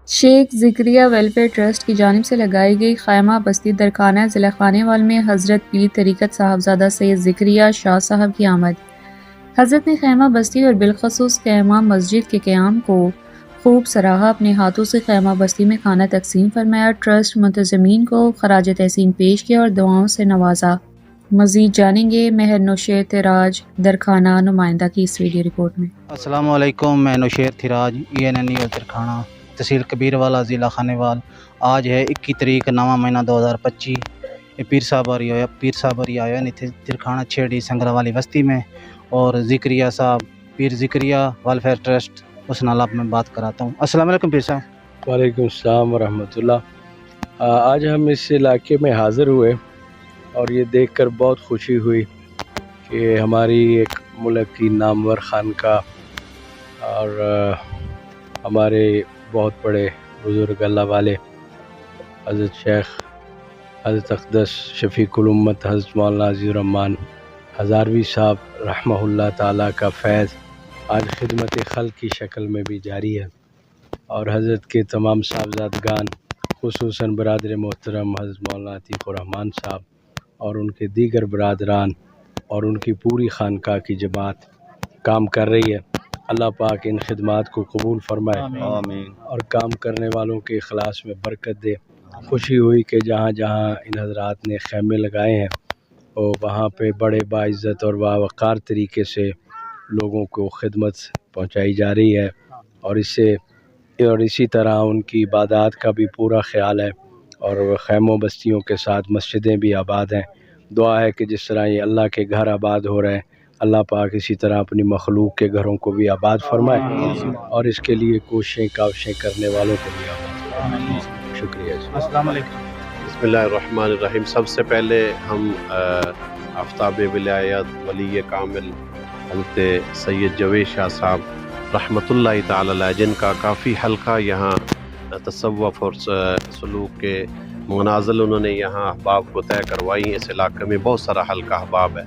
شیخ ذکریہ welfare trust کی جانب سے لگائی گئی خیمہ بستی درکانہ ضلع خانیوال میں حضرت پیر طریقت صاحبزادہ سید ذکریہ شاہ صاحب کی آمد۔ حضرت نے خیمہ بستی اور بالخصوص خیمہ مسجد کے قیام کو خوب سراہا، اپنے ہاتھوں سے خیمہ بستی میں کھانا تقسیم فرمایا، ٹرسٹ منتظمین کو خراج تحسین پیش کیا اور دعاؤں سے نوازا۔ مزید جانیں گے مہر نوشیر تراج درکانہ نمائندہ کی اس ویڈیو رپورٹ میں۔ السلام علیکم، میں نوشیر تراج EN نیوز درکانہ تحصیل کبیر والا ضلع خانیوال۔ آج ہے 21 تاریخ 9واں مہینہ 2025۔ یہ پیر صاحب آئے ہیں درکانہ چھیڑی سنگرا والی بستی میں، اور ذکریہ صاحب پیر ذکریہ ویلفیئر ٹرسٹ اس نال آپ میں بات کراتا ہوں۔ السلام علیکم پیر صاحب۔ وعلیکم السلام ورحمۃ اللہ۔ آج ہم اس علاقے میں حاضر ہوئے اور یہ دیکھ کر بہت خوشی ہوئی کہ ہماری ایک ملک کی نامور خانقاہ اور ہمارے بہت بڑے بزرگ اللہ والے حضرت شیخ حضرت اقدس شفیق الامت حضرت مولانا عزیز الرحمن ہزاروی صاحب رحمہ اللہ تعالیٰ کا فیض آج خدمت خلق کی شکل میں بھی جاری ہے، اور حضرت کے تمام صاحبزادگان خصوصاً برادر محترم حضرت مولانا عطیق الرحمن صاحب اور ان کے دیگر برادران اور ان کی پوری خانقاہ کی جماعت کام کر رہی ہے۔ اللہ پاک ان خدمات کو قبول فرمائے، آمین، اور کام کرنے والوں کے اخلاص میں برکت دے۔ خوشی ہوئی کہ جہاں جہاں ان حضرات نے خیمے لگائے ہیں اور وہاں پہ بڑے باعزت اور باوقار طریقے سے لوگوں کو خدمت پہنچائی جا رہی ہے، اور اسی طرح ان کی عبادات کا بھی پورا خیال ہے، اور خیموں بستیوں کے ساتھ مسجدیں بھی آباد ہیں۔ دعا ہے کہ جس طرح یہ اللہ کے گھر آباد ہو رہے ہیں، اللہ پاک اسی طرح اپنی مخلوق کے گھروں کو بھی آباد فرمائے، اور اس کے لیے کوششیں کاوشیں کرنے والوں کو بھی آباد فرمائے۔ شکریہ جی۔ السلام علیکم۔ بسم اللہ الرحمن الرحیم۔ سب سے پہلے ہم آفتاب ولایت ولی کامل حضرت سید جاوید شاہ صاحب رحمۃ اللہ تعالی علیہ، جن کا کافی حلقہ یہاں تصوف اور سلوک کے منازل انہوں نے یہاں احباب کو طے کروائی ہیں۔ اس علاقے میں بہت سارا حلقہ احباب ہے،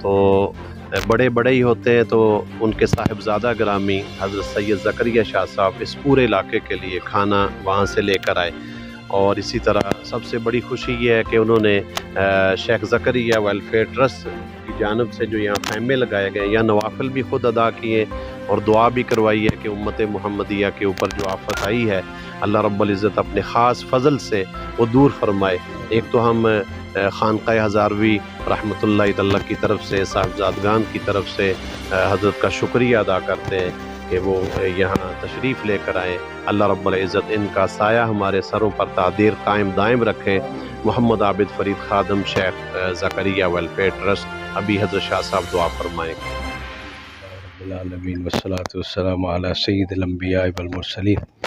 تو بڑے بڑے ہی ہوتے ہیں، تو ان کے صاحبزادہ گرامی حضرت سید ذکریہ شاہ صاحب اس پورے علاقے کے لیے کھانا وہاں سے لے کر آئے۔ اور اسی طرح سب سے بڑی خوشی یہ ہے کہ انہوں نے شیخ ذکریہ ویلفیئر ٹرسٹ کی جانب سے جو یہاں خیمے لگائے گئے، یا نوافل بھی خود ادا کیے اور دعا بھی کروائی ہے کہ امت محمدیہ کے اوپر جو آفت آئی ہے اللہ رب العزت اپنے خاص فضل سے وہ دور فرمائے۔ ایک تو ہم خانقاہ ہزاروی رحمۃ اللہ تعالیٰ کی طرف سے، صاحبزادگان کی طرف سے حضرت کا شکریہ ادا کرتے ہیں کہ وہ یہاں تشریف لے کر آئیں۔ اللہ رب العزت ان کا سایہ ہمارے سروں پر تعدیر قائم دائم رکھے۔ محمد عابد فرید خادم شیخ ذکریہ ویلفیئر ٹرسٹ، ابھی حضرت شاہ صاحب دعا فرمائیں۔ رب العالمین والصلاۃ والسلام علی سید الانبیاء والمرسلین۔